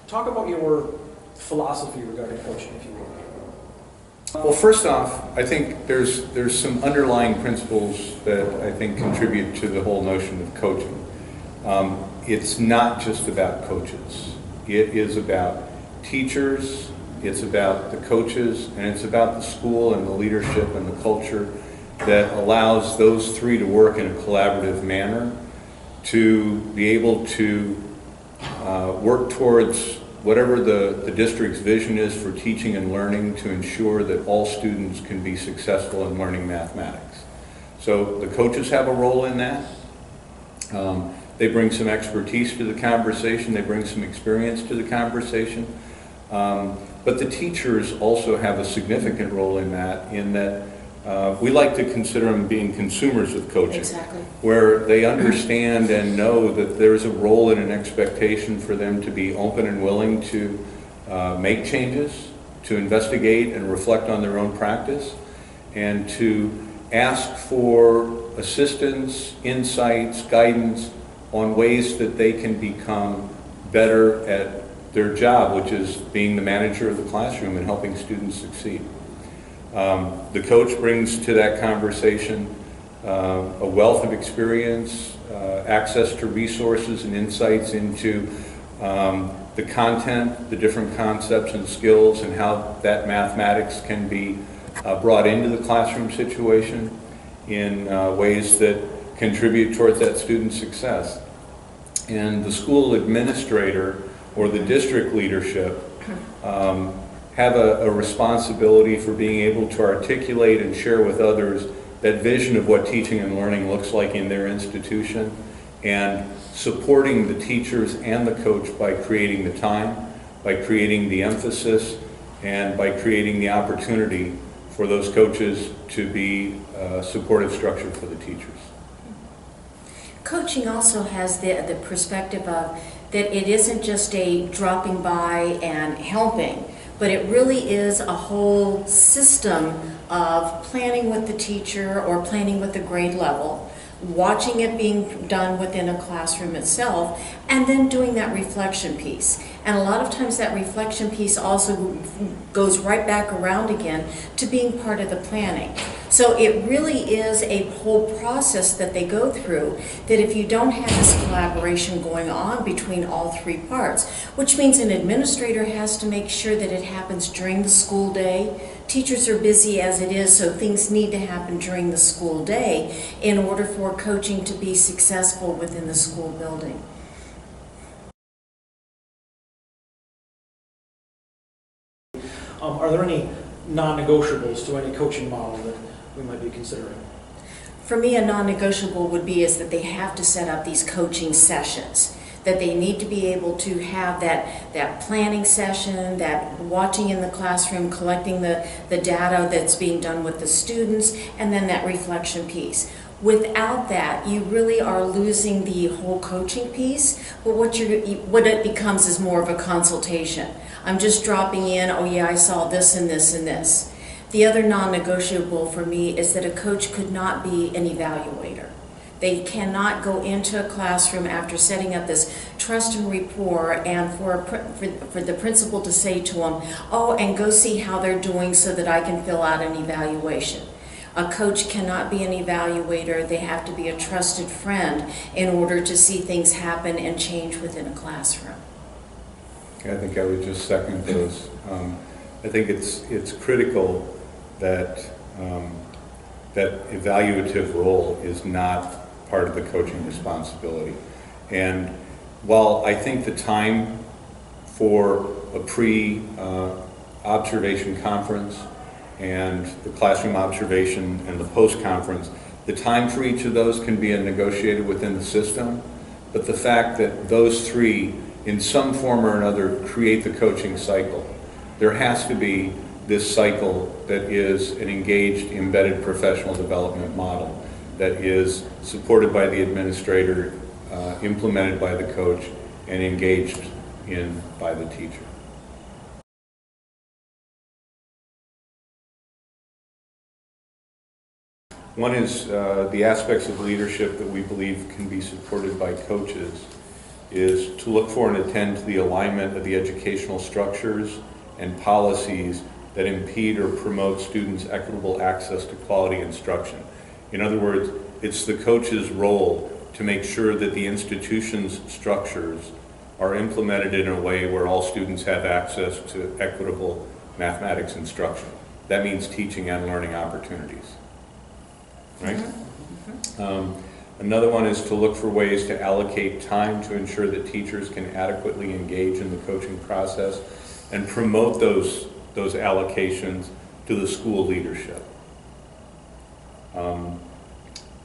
Talk about your philosophy regarding coaching, if you will. Well, first off, I think there's some underlying principles that I think contribute to the whole notion of coaching. It's not just about coaches. It is about teachers, it's about the coaches, and it's about the school and the leadership and the culture that allows those three to work in a collaborative manner to be able to work towards whatever the district's vision is for teaching and learning to ensure that all students can be successful in learning mathematics. So the coaches have a role in that. They bring some expertise to the conversation, they bring some experience to the conversation. But the teachers also have a significant role in that we like to consider them being consumers of coaching. Exactly. Where they understand and know that there's a role and an expectation for them to be open and willing to make changes, to investigate and reflect on their own practice, and to ask for assistance, insights, guidance on ways that they can become better at their job, which is being the manager of the classroom and helping students succeed. The coach brings to that conversation a wealth of experience, access to resources and insights into the content, the different concepts and skills, and how that mathematics can be brought into the classroom situation in ways that contribute towards that student's success. And the school administrator or the district leadership have a responsibility for being able to articulate and share with others that vision of what teaching and learning looks like in their institution, and supporting the teachers and the coach by creating the time, by creating the emphasis, and by creating the opportunity for those coaches to be a supportive structure for the teachers. Coaching also has the perspective of that it isn't just a dropping by and helping, but it really is a whole system of planning with the teacher or planning with the grade level, watching it being done within a classroom itself, and then doing that reflection piece. And a lot of times that reflection piece also goes right back around again to being part of the planning. So it really is a whole process that they go through, that if you don't have this collaboration going on between all three parts, which means an administrator has to make sure that it happens during the school day. Teachers are busy as it is, so things need to happen during the school day in order for coaching to be successful within the school building. Are there any non-negotiables to any coaching model that we might be considering? For me, a non-negotiable would be is that they have to set up these coaching sessions, that they need to be able to have that planning session, that watching in the classroom, collecting the data that's being done with the students, and then that reflection piece. Without that, you really are losing the whole coaching piece, but what it becomes is more of a consultation. I'm just dropping in, oh yeah, I saw this and this and this. The other non-negotiable for me is that a coach could not be an evaluator. They cannot go into a classroom after setting up this trust and rapport and for the principal to say to them, oh, and go see how they're doing so that I can fill out an evaluation. A coach cannot be an evaluator. They have to be a trusted friend in order to see things happen and change within a classroom. I think I would just second those. I think it's critical that that evaluative role is not part of the coaching responsibility. And while I think the time for a pre-observation conference and the classroom observation and the post-conference, the time for each of those can be negotiated within the system, but the fact that those three in some form or another create the coaching cycle. There has to be this cycle that is an engaged, embedded professional development model that is supported by the administrator, implemented by the coach, and engaged in by the teacher. One is the aspects of leadership that we believe can be supported by coaches is to look for and attend to the alignment of the educational structures and policies that impede or promote students' equitable access to quality instruction. In other words, it's the coach's role to make sure that the institution's structures are implemented in a way where all students have access to equitable mathematics instruction. That means teaching and learning opportunities, right? Another one is to look for ways to allocate time to ensure that teachers can adequately engage in the coaching process and promote those allocations to the school leadership.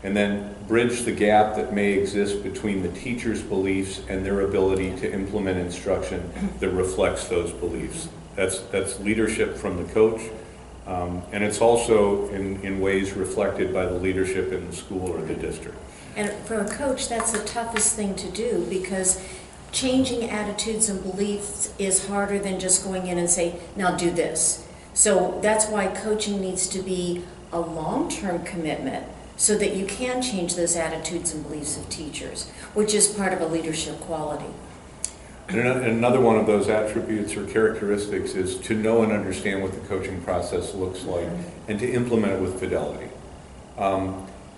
And then bridge the gap that may exist between the teacher's beliefs and their ability to implement instruction that reflects those beliefs. That's leadership from the coach, and it's also in ways reflected by the leadership in the school or the district. And for a coach, that's the toughest thing to do, because changing attitudes and beliefs is harder than just going in and say, now do this. So that's why coaching needs to be a long-term commitment, so that you can change those attitudes and beliefs of teachers, which is part of a leadership quality. And another one of those attributes or characteristics is to know and understand what the coaching process looks like and to implement it with fidelity.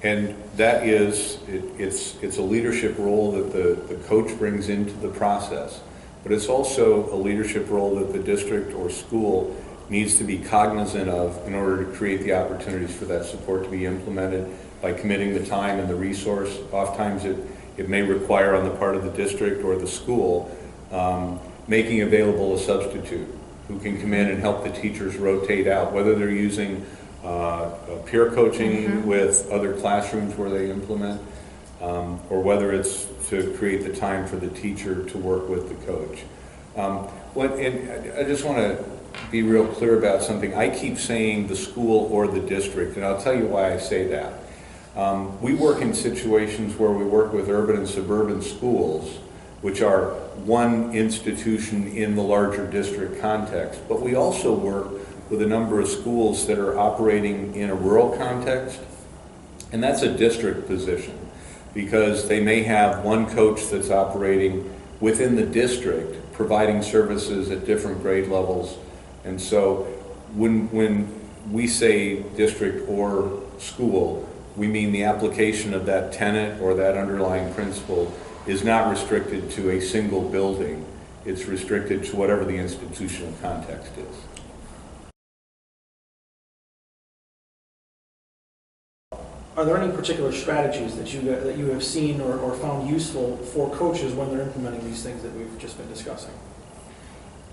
And that is, it's a leadership role that the coach brings into the process, but it's also a leadership role that the district or school needs to be cognizant of in order to create the opportunities for that support to be implemented by committing the time and the resource. Oftentimes it may require on the part of the district or the school making available a substitute who can come in and help the teachers rotate out, whether they're using peer coaching with other classrooms where they implement, or whether it's to create the time for the teacher to work with the coach. And I just want to be real clear about something. I keep saying the school or the district, and I'll tell you why I say that. We work in situations where we work with urban and suburban schools, which are one institution in the larger district context, but we also work with a number of schools that are operating in a rural context, and that's a district position, because they may have one coach that's operating within the district, providing services at different grade levels. And so when we say district or school, we mean the application of that tenet or that underlying principle is not restricted to a single building. It's restricted to whatever the institutional context is. Are there any particular strategies that you have seen or found useful for coaches when they're implementing these things that we've just been discussing?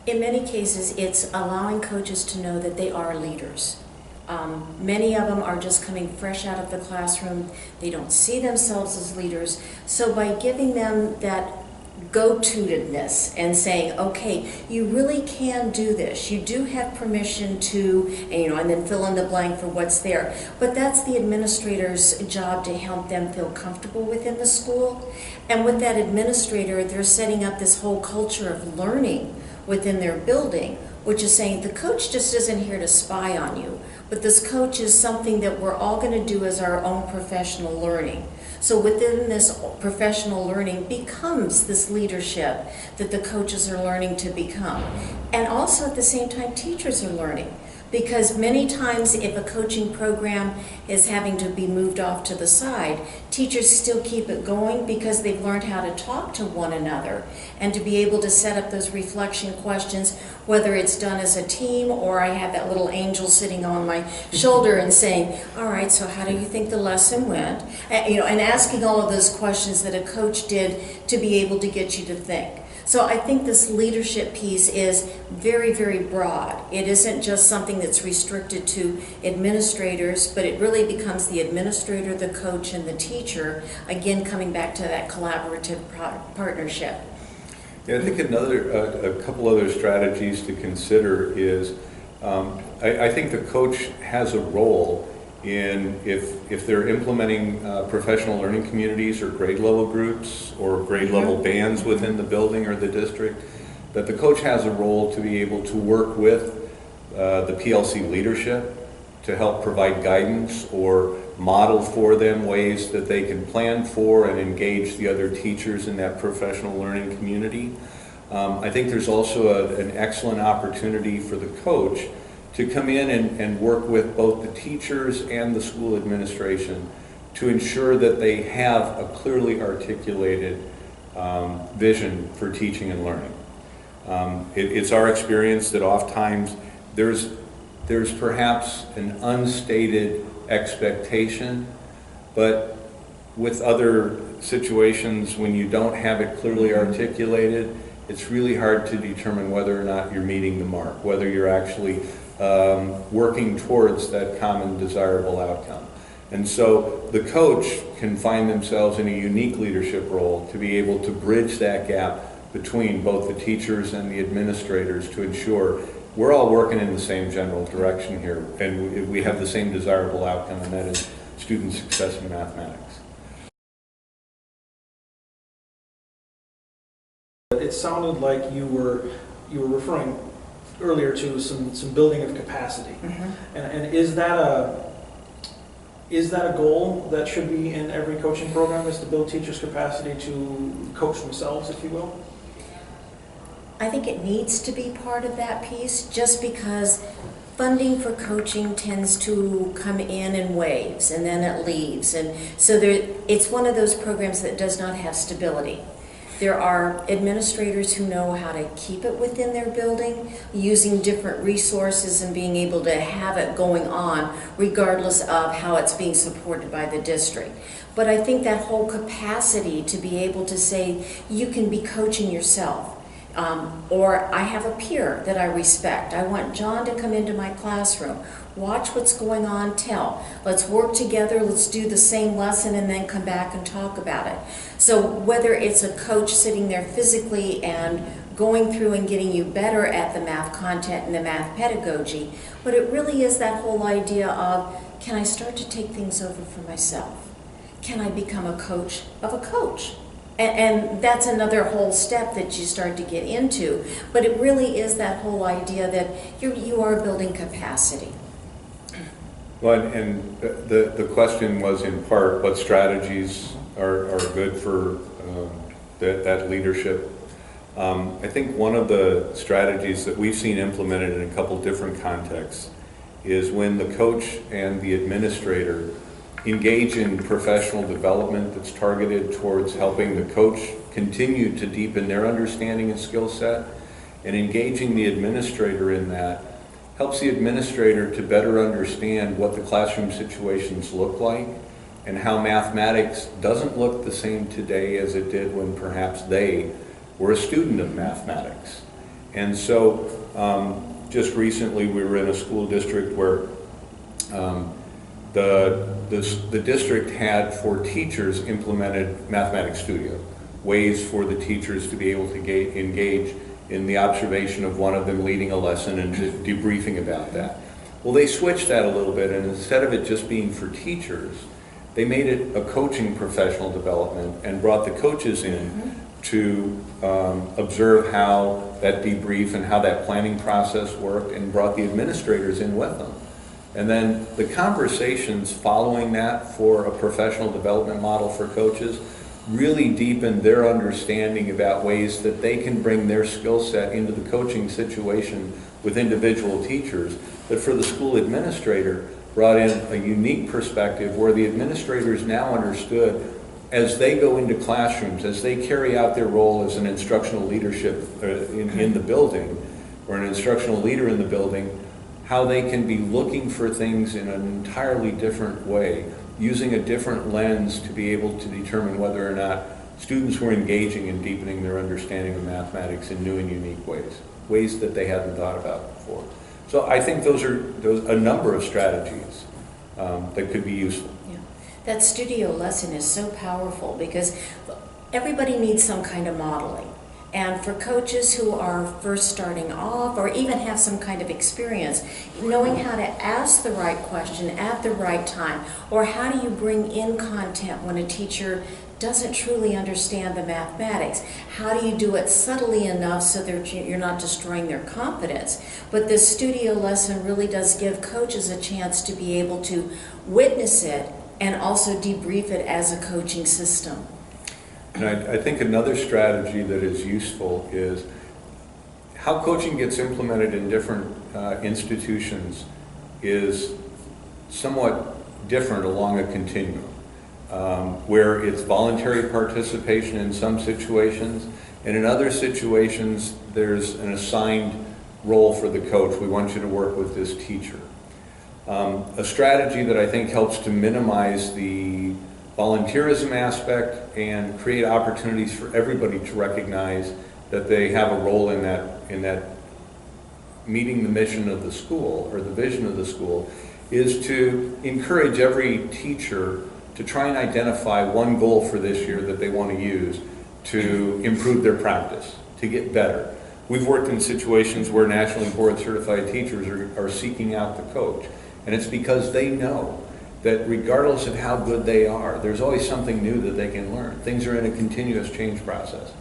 In many cases, it's allowing coaches to know that they are leaders. Many of them are just coming fresh out of the classroom. They don't see themselves as leaders. So by giving them that go-to-ness and saying, okay, you really can do this. You do have permission to, and then fill in the blank for what's there. But that's the administrator's job, to help them feel comfortable within the school. And with that administrator, they're setting up this whole culture of learning within their building, which is saying the coach just isn't here to spy on you, but this coach is something that we're all going to do as our own professional learning. So within this professional learning becomes this leadership that the coaches are learning to become. And also at the same time, teachers are learning. Because many times if a coaching program is having to be moved off to the side, teachers still keep it going because they've learned how to talk to one another and to be able to set up those reflection questions, whether it's done as a team or I have that little angel sitting on my shoulder and saying, all right, so how do you think the lesson went? And asking all of those questions that a coach did to be able to get you to think. So I think this leadership piece is very, very broad. It isn't just something that's restricted to administrators, but it really becomes the administrator, the coach, and the teacher, again coming back to that collaborative partnership. Yeah, I think a couple other strategies to consider is I think the coach has a role in if they're implementing professional learning communities or grade level groups or grade level bands within the building or the district, that the coach has a role to be able to work with the PLC leadership to help provide guidance or model for them ways that they can plan for and engage the other teachers in that professional learning community. I think there's also an excellent opportunity for the coach to come in and work with both the teachers and the school administration to ensure that they have a clearly articulated vision for teaching and learning. It's our experience that oftentimes there's perhaps an unstated expectation, but with other situations when you don't have it clearly articulated, it's really hard to determine whether or not you're meeting the mark, whether you're actually working towards that common desirable outcome. And so the coach can find themselves in a unique leadership role to be able to bridge that gap between both the teachers and the administrators to ensure we're all working in the same general direction here, and we have the same desirable outcome, and that is student success in mathematics. It sounded like you were referring earlier to some building of capacity, and is that a goal that should be in every coaching program? Is to build teachers' capacity to coach themselves, if you will? I think it needs to be part of that piece, just because funding for coaching tends to come in waves and then it leaves, and so it's one of those programs that does not have stability. There are administrators who know how to keep it within their building, using different resources and being able to have it going on regardless of how it's being supported by the district. But I think that whole capacity to be able to say, you can be coaching yourself. Or I have a peer that I respect. I want John to come into my classroom, watch what's going on, tell. Let's work together, let's do the same lesson and then come back and talk about it. So whether it's a coach sitting there physically and going through and getting you better at the math content and the math pedagogy, but it really is that whole idea of, can I start to take things over for myself? Can I become a coach of a coach? And that's another whole step that you start to get into. But it really is that whole idea that you are building capacity. Well, and the question was in part, what strategies are good for that leadership? I think one of the strategies that we've seen implemented in a couple different contexts is when the coach and the administrator engage in professional development that's targeted towards helping the coach continue to deepen their understanding and skill set, and engaging the administrator in that helps the administrator to better understand what the classroom situations look like and how mathematics doesn't look the same today as it did when perhaps they were a student of mathematics. And so just recently we were in a school district where the district had for teachers implemented Mathematics Studio, ways for the teachers to be able to engage in the observation of one of them leading a lesson and debriefing about that. Well, they switched that a little bit, and instead of it just being for teachers, they made it a coaching professional development and brought the coaches in to observe how that debrief and how that planning process worked, and brought the administrators in with them. And then the conversations following that for a professional development model for coaches really deepened their understanding about ways that they can bring their skill set into the coaching situation with individual teachers, but for the school administrator brought in a unique perspective where the administrators now understood, as they go into classrooms, as they carry out their role as an instructional leadership in the building, or an instructional leader in the building, how they can be looking for things in an entirely different way, using a different lens to be able to determine whether or not students were engaging and deepening their understanding of mathematics in new and unique ways that they hadn't thought about before. So I think those are a number of strategies that could be useful. Yeah. That studio lesson is so powerful because everybody needs some kind of modeling. And for coaches who are first starting off or even have some kind of experience, knowing how to ask the right question at the right time, or how do you bring in content when a teacher doesn't truly understand the mathematics. How do you do it subtly enough so that you're not destroying their confidence? But this studio lesson really does give coaches a chance to be able to witness it and also debrief it as a coaching system. And I think another strategy that is useful is how coaching gets implemented in different institutions is somewhat different along a continuum, where it's voluntary participation in some situations, and in other situations there's an assigned role for the coach. We want you to work with this teacher. A strategy that I think helps to minimize the volunteerism aspect and create opportunities for everybody to recognize that they have a role in that meeting the mission of the school or the vision of the school is to encourage every teacher to try and identify one goal for this year that they want to use to improve their practice, to get better. We've worked in situations where nationally board certified teachers are seeking out the coach, and it's because they know that regardless of how good they are, there's always something new that they can learn. Things are in a continuous change process.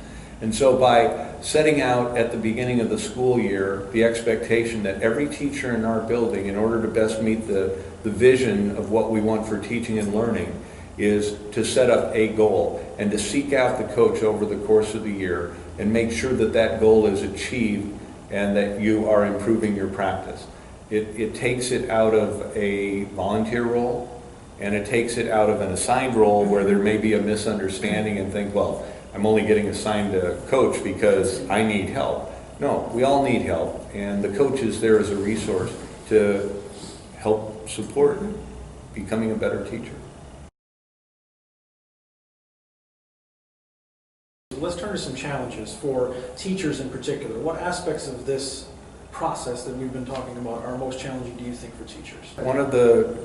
And so by setting out at the beginning of the school year the expectation that every teacher in our building, in order to best meet the vision of what we want for teaching and learning, is to set up a goal and to seek out the coach over the course of the year and make sure that that goal is achieved and that you are improving your practice. It takes it out of a volunteer role, and it takes it out of an assigned role where there may be a misunderstanding and think, well, I'm only getting assigned a coach because I need help. No, we all need help, and the coach is there as a resource to help support becoming a better teacher. Let's turn to some challenges for teachers in particular. What aspects of this process that we've been talking about are most challenging, do you think, for teachers? One of the,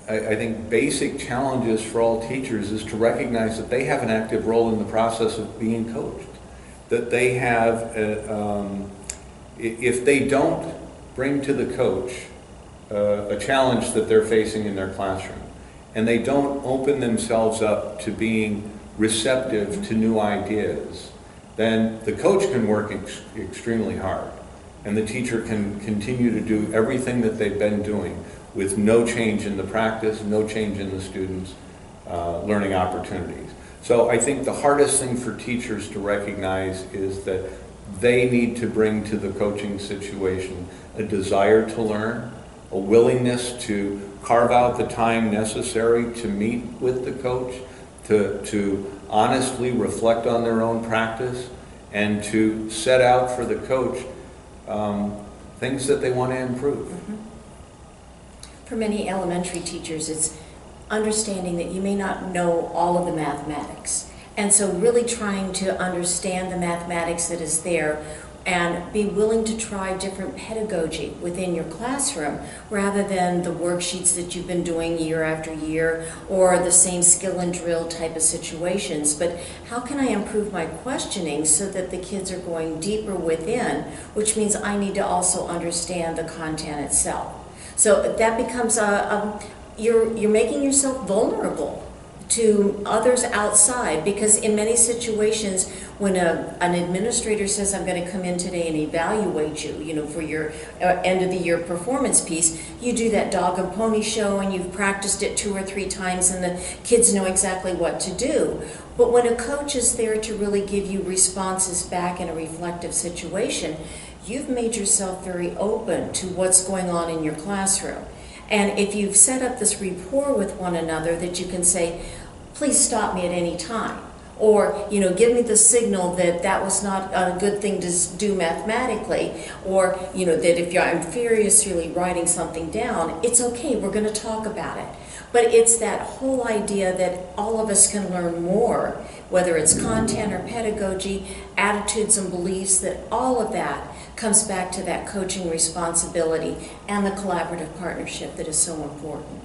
I think, basic challenges for all teachers is to recognize that they have an active role in the process of being coached. That they have, if they don't bring to the coach a challenge that they're facing in their classroom, and they don't open themselves up to being receptive to new ideas, then the coach can work extremely hard, and the teacher can continue to do everything that they've been doing with no change in the practice, no change in the students' learning opportunities. So I think the hardest thing for teachers to recognize is that they need to bring to the coaching situation a desire to learn, a willingness to carve out the time necessary to meet with the coach, to honestly reflect on their own practice, and to set out for the coach things that they want to improve. Mm-hmm. For many elementary teachers, it's understanding that you may not know all of the mathematics. And so really trying to understand the mathematics that is there and be willing to try different pedagogy within your classroom rather than the worksheets that you've been doing year after year or the same skill and drill type of situations. But how can I improve my questioning so that the kids are going deeper within, which means I need to also understand the content itself. So that becomes you're making yourself vulnerable to others outside, because in many situations when an administrator says, I'm going to come in today and evaluate you, for your end of the year performance piece, you do that dog and pony show and you've practiced it 2 or 3 times and the kids know exactly what to do. But when a coach is there to really give you responses back in a reflective situation, you've made yourself very open to what's going on in your classroom. And if you've set up this rapport with one another that you can say, please stop me at any time, or give me the signal that that was not a good thing to do mathematically, or that if I'm furiously writing something down, it's okay, we're going to talk about it. But it's that whole idea that all of us can learn more, whether it's content or pedagogy, attitudes and beliefs, that all of that comes back to that coaching responsibility and the collaborative partnership that is so important.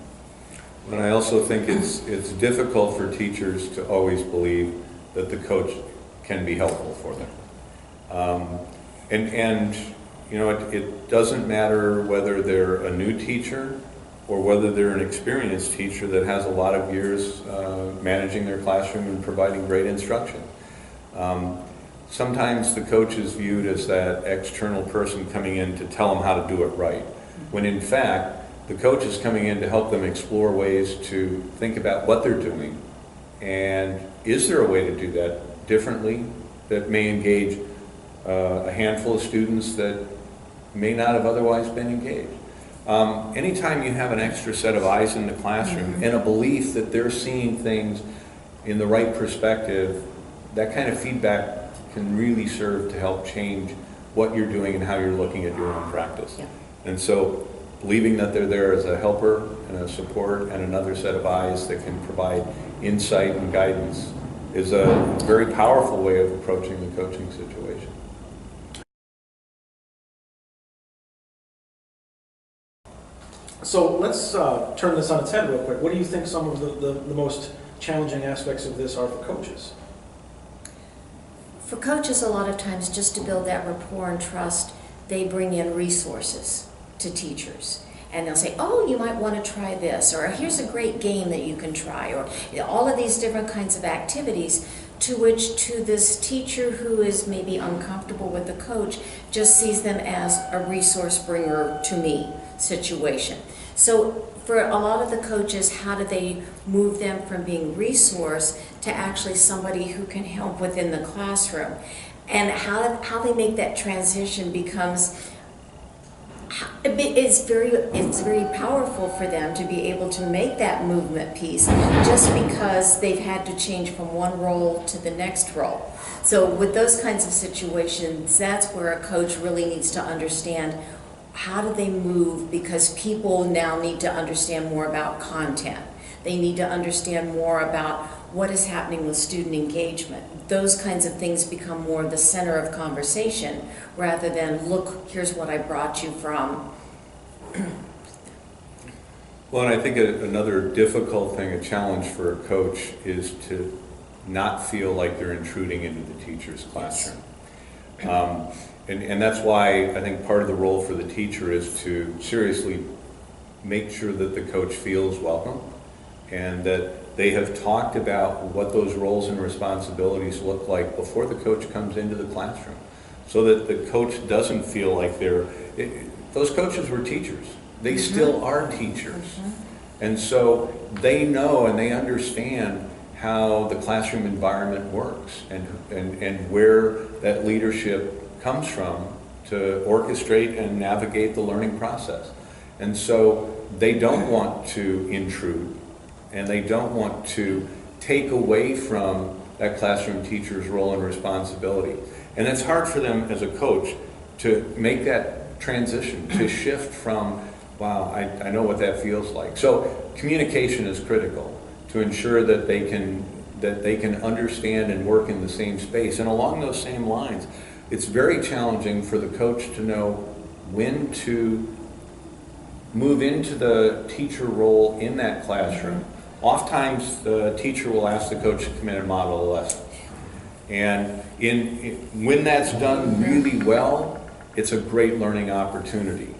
And I also think it's difficult for teachers to always believe that the coach can be helpful for them. It doesn't matter whether they're a new teacher or whether they're an experienced teacher that has a lot of years managing their classroom and providing great instruction. Sometimes the coach is viewed as that external person coming in to tell them how to do it right, when in fact the coach is coming in to help them explore ways to think about what they're doing, and is there a way to do that differently that may engage a handful of students that may not have otherwise been engaged. Anytime you have an extra set of eyes in the classroom and a belief that they're seeing things in the right perspective, that kind of feedback can really serve to help change what you're doing and how you're looking at your own practice. Yeah. And so believing that they're there as a helper and a support and another set of eyes that can provide insight and guidance is a very powerful way of approaching the coaching situation. So let's turn this on its head real quick. What do you think some of the most challenging aspects of this are for coaches? For coaches, a lot of times, just to build that rapport and trust, they bring in resources to teachers. And they'll say, oh, you might want to try this, or here's a great game that you can try, or all of these different kinds of activities, to which to this teacher who is maybe uncomfortable with the coach just sees them as a resource bringer to me situation. So for a lot of the coaches, how do they move them from being resource to actually somebody who can help within the classroom? And how they make that transition becomes, it's very powerful for them to be able to make that movement piece just because they've had to change from one role to the next role. So with those kinds of situations, that's where a coach really needs to understand how do they move, because people now need to understand more about content. They need to understand more about what is happening with student engagement. Those kinds of things become more the center of conversation rather than, look, here's what I brought you from. Well, and I think another difficult thing, a challenge for a coach, is to not feel like they're intruding into the teacher's classroom. And that's why I think part of the role for the teacher is to seriously make sure that the coach feels welcome and that they have talked about what those roles and responsibilities look like before the coach comes into the classroom, so that the coach doesn't feel like those coaches were teachers. They still are teachers. And so they know and they understand how the classroom environment works and where that leadership comes from to orchestrate and navigate the learning process. And so they don't want to intrude, and they don't want to take away from that classroom teacher's role and responsibility. And it's hard for them as a coach to make that transition, to shift from, wow, I know what that feels like. So communication is critical to ensure that they can understand and work in the same space. And along those same lines, it's very challenging for the coach to know when to move into the teacher role in that classroom. Oftentimes, the teacher will ask the coach to come in and model a lesson. And when that's done really well, it's a great learning opportunity.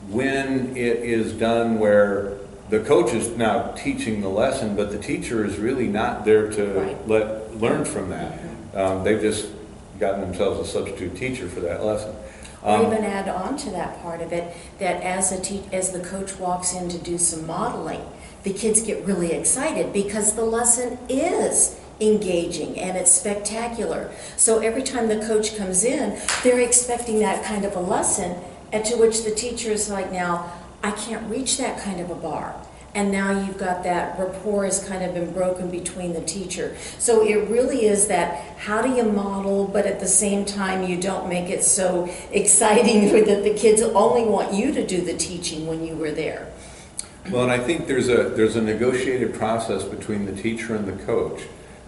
When it is done where the coach is now teaching the lesson, but the teacher is really not there to learn from that. They've just gotten themselves a substitute teacher for that lesson. Or even add on to that part of it, that as the coach walks in to do some modeling, the kids get really excited because the lesson is engaging and it's spectacular. So every time the coach comes in, they're expecting that kind of a lesson, and to which the teacher is like, now, I can't reach that kind of a bar. And now you've got that rapport has kind of been broken between the teacher. So it really is that, how do you model, but at the same time you don't make it so exciting that the kids only want you to do the teaching when you were there. Well, and I think there's a negotiated process between the teacher and the coach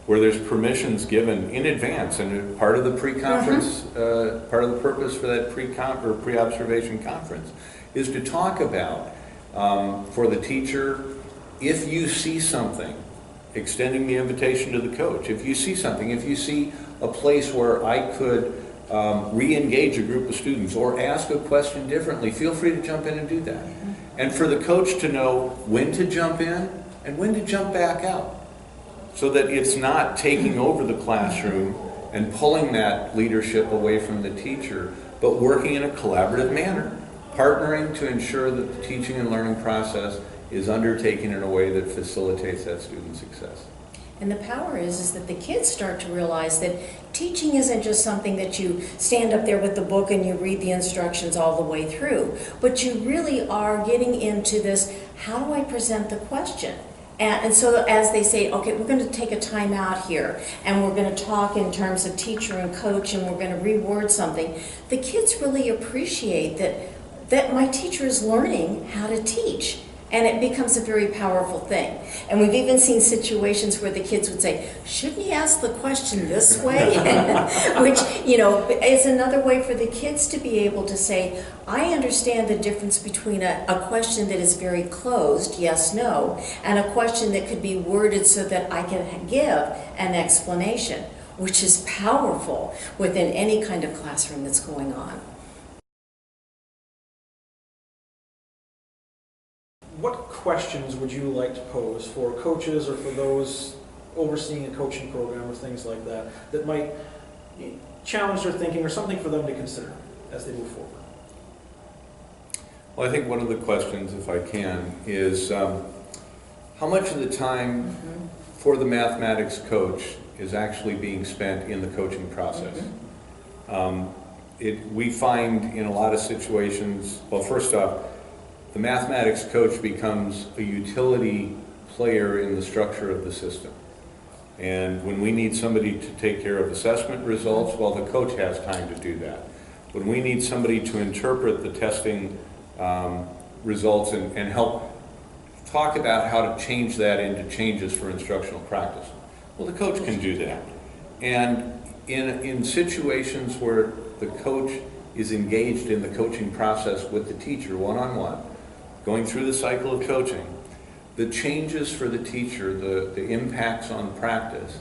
where there's permissions given in advance, and part of the pre-conference, part of the purpose for that pre-observation conference is to talk about, for the teacher, if you see something, extending the invitation to the coach. If you see something, if you see a place where I could re-engage a group of students or ask a question differently, feel free to jump in and do that. And for the coach to know when to jump in and when to jump back out, so that it's not taking over the classroom and pulling that leadership away from the teacher, but working in a collaborative manner, partnering to ensure that the teaching and learning process is undertaken in a way that facilitates that student's success. And the power is that the kids start to realize that teaching isn't just something that you stand up there with the book and you read the instructions all the way through, but you really are getting into this, how do I present the question? And so as they say, okay, we're going to take a time out here and we're going to talk in terms of teacher and coach and we're going to reword something, the kids really appreciate that my teacher is learning how to teach. And it becomes a very powerful thing. And we've even seen situations where the kids would say, shouldn't he ask the question this way? Which, is another way for the kids to be able to say, I understand the difference between a question that is very closed, yes, no, and a question that could be worded so that I can give an explanation, which is powerful within any kind of classroom that's going on. What questions would you like to pose for coaches or for those overseeing a coaching program or things like that, that might challenge their thinking or something for them to consider as they move forward? Well, I think one of the questions, if I can, is how much of the time for the mathematics coach is actually being spent in the coaching process? We find in a lot of situations, well, first off, the mathematics coach becomes a utility player in the structure of the system. And when we need somebody to take care of assessment results, well, the coach has time to do that. When we need somebody to interpret the testing results and help talk about how to change that into changes for instructional practice, well, the coach can do that. And in situations where the coach is engaged in the coaching process with the teacher one-on-one, going through the cycle of coaching, the changes for the teacher, the impacts on practice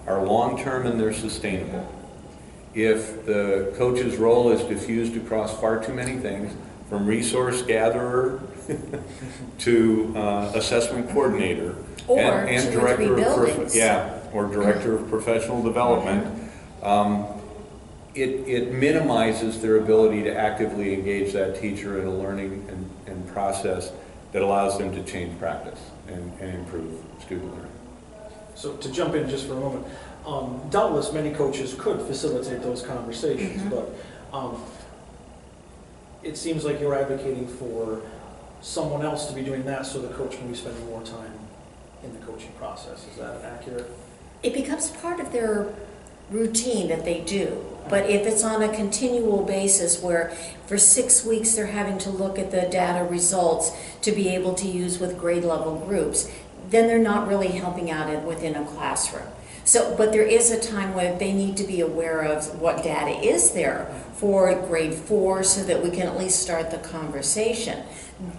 are long-term and they're sustainable. If the coach's role is diffused across far too many things, from resource gatherer to assessment coordinator and director of director of professional development, it minimizes their ability to actively engage that teacher in a learning and process that allows them to change practice and improve student learning. So to jump in just for a moment, doubtless many coaches could facilitate those conversations, but it seems like you're advocating for someone else to be doing that so the coach can be spending more time in the coaching process. Is that accurate? It becomes part of their routine that they do. But if it's on a continual basis where for 6 weeks they're having to look at the data results to be able to use with grade level groups, then they're not really helping out within a classroom. So, but there is a time where they need to be aware of what data is there for grade 4 so that we can at least start the conversation.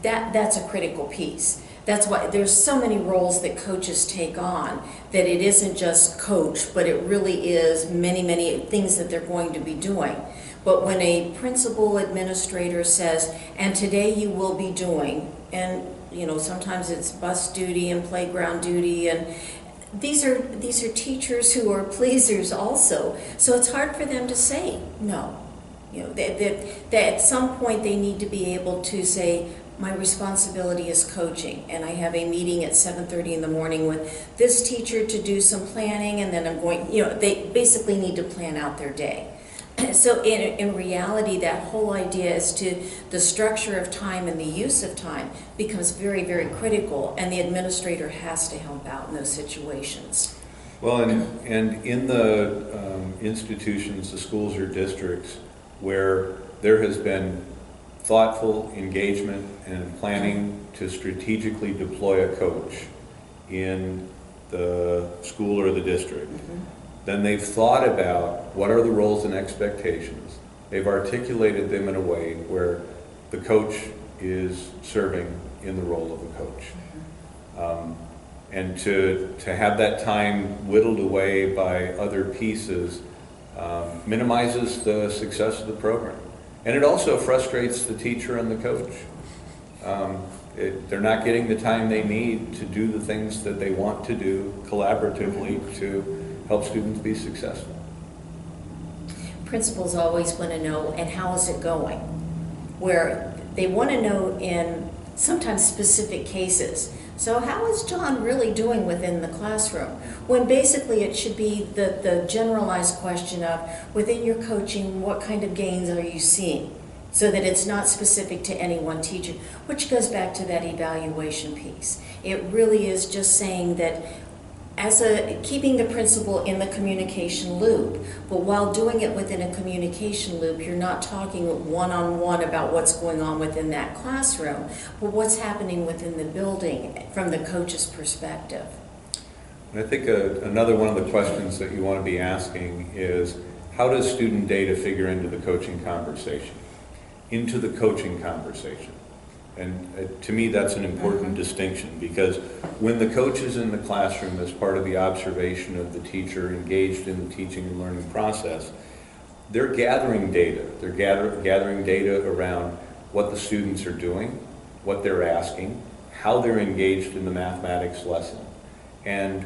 That's a critical piece. That's why there's so many roles that coaches take on, that it isn't just coach, but it really is many, many things that they're going to be doing. But when a principal administrator says, and today you will be doing, and sometimes it's bus duty and playground duty, and these are teachers who are pleasers also. So it's hard for them to say no. That at some point they need to be able to say, my responsibility is coaching, and I have a meeting at 7:30 in the morning with this teacher to do some planning, and then I'm going, they basically need to plan out their day. So in reality, that whole idea as to the structure of time and the use of time becomes very, very critical, and the administrator has to help out in those situations. Well, and in the institutions, the schools or districts, where there has been thoughtful engagement and planning to strategically deploy a coach in the school or the district, then they've thought about what are the roles and expectations. They've articulated them in a way where the coach is serving in the role of a coach. And to have that time whittled away by other pieces minimizes the success of the program. And it also frustrates the teacher and the coach. They're not getting the time they need to do the things that they want to do collaboratively to help students be successful. Principals always want to know, and how is it going? Where they want to know in sometimes specific cases. So how is John really doing within the classroom? When basically it should be the generalized question of, within your coaching, what kind of gains are you seeing? So that it's not specific to any one teacher, which goes back to that evaluation piece. It really is just saying that keeping the principal in the communication loop, but while doing it within a communication loop, you're not talking one-on-one about what's going on within that classroom, but what's happening within the building from the coach's perspective. And I think another one of the questions that you want to be asking is, how does student data figure into the coaching conversation? Into the coaching conversation. And to me, that's an important distinction, because when the coach is in the classroom as part of the observation of the teacher engaged in the teaching and learning process, they're gathering data. They're gathering data around what the students are doing, what they're asking, how they're engaged in the mathematics lesson, and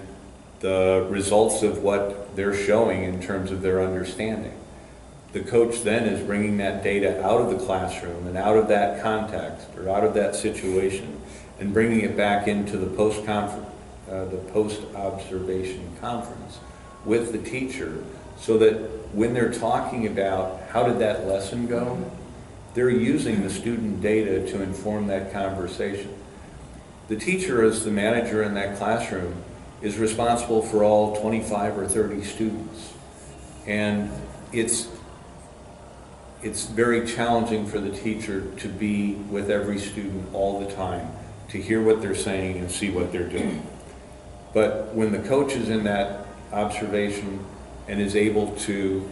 the results of what they're showing in terms of their understanding. The coach then is bringing that data out of the classroom and out of that context or out of that situation and bringing it back into the post-observation conference with the teacher, so that when they're talking about how did that lesson go, they're using the student data to inform that conversation. The teacher, as the manager in that classroom, is responsible for all 25 or 30 students. And it's very challenging for the teacher to be with every student all the time, to hear what they're saying and see what they're doing. But when the coach is in that observation and is able to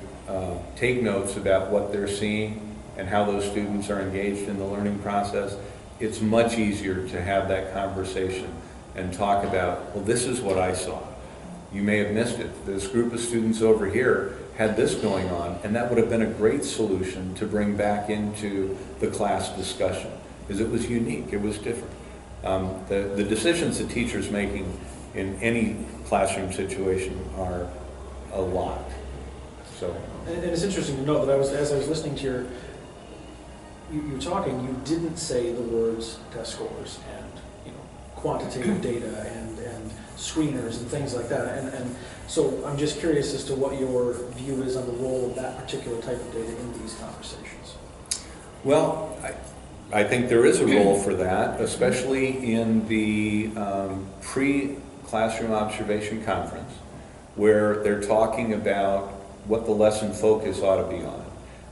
take notes about what they're seeing and how those students are engaged in the learning process, it's much easier to have that conversation and talk about, well, this is what I saw. You may have missed it. This group of students over here had this going on, and that would have been a great solution to bring back into the class discussion, because it was unique, it was different. The decisions that teachers making in any classroom situation are a lot. So, and it's interesting to note that as I was listening to you were talking, you didn't say the words test scores and quantitative data and screeners and things like that. And so I'm just curious as to what your view is on the role of that particular type of data in these conversations. Well, I think there is a role for that, especially in the pre-classroom observation conference, where they're talking about what the lesson focus ought to be on.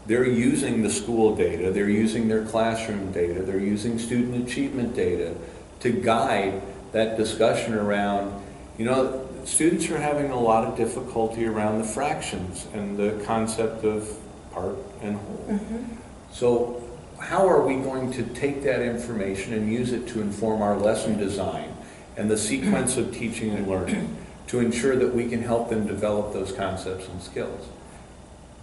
They're using the school data, they're using their classroom data, they're using student achievement data to guide that discussion around, students are having a lot of difficulty around the fractions and the concept of part and whole. Mm-hmm. So how are we going to take that information and use it to inform our lesson design and the sequence of teaching and learning to ensure that we can help them develop those concepts and skills?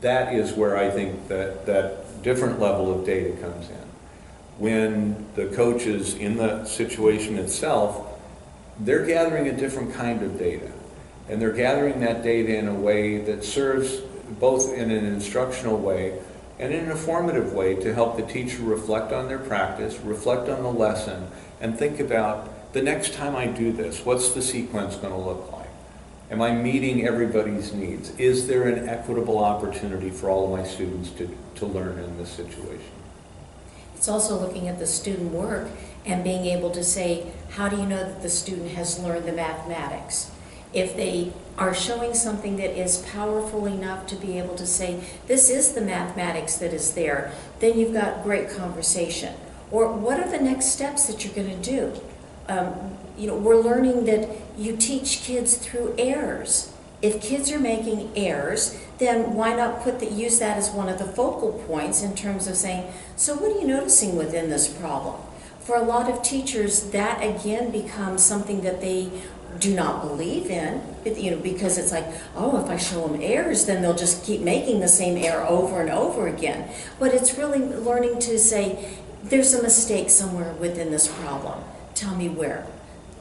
That is where I think that different level of data comes in. When the coach is in the situation itself, they're gathering a different kind of data. And they're gathering that data in a way that serves both in an instructional way and in an informative way to help the teacher reflect on their practice, reflect on the lesson, and think about, the next time I do this, what's the sequence going to look like? Am I meeting everybody's needs? Is there an equitable opportunity for all of my students to learn in this situation? It's also looking at the student work and being able to say, how do you know that the student has learned the mathematics? If they are showing something that is powerful enough to be able to say, this is the mathematics that is there, then you've got great conversation. Or what are the next steps that you're going to do? We're learning that you teach kids through errors. If kids are making errors, then why not use that as one of the focal points in terms of saying, so what are you noticing within this problem? For a lot of teachers, that again becomes something that they do not believe in, because it's like, oh, if I show them errors, then they'll just keep making the same error over and over again. But it's really learning to say, there's a mistake somewhere within this problem. Tell me where.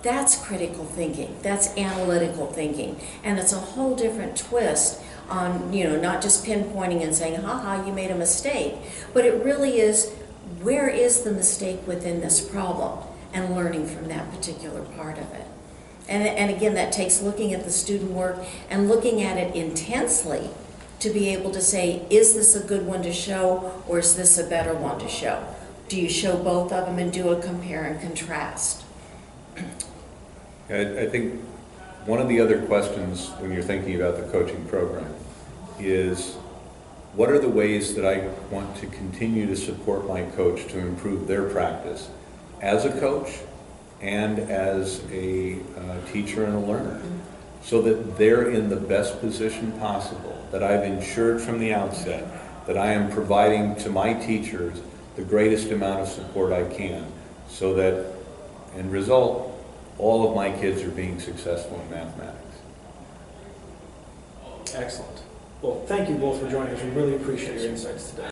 That's critical thinking. That's analytical thinking. And it's a whole different twist on, not just pinpointing and saying, haha, you made a mistake. But it really is, where is the mistake within this problem? And learning from that particular part of it. And again, that takes looking at the student work and looking at it intensely to be able to say, is this a good one to show, or is this a better one to show? Do you show both of them and do a compare and contrast? I think one of the other questions when you're thinking about the coaching program is, what are the ways that I want to continue to support my coach to improve their practice as a coach and as a teacher and a learner, so that they're in the best position possible, that I've ensured from the outset that I am providing to my teachers the greatest amount of support I can, so that, end result, all of my kids are being successful in mathematics. Excellent. Well, thank you both for joining us. We really appreciate your insights today.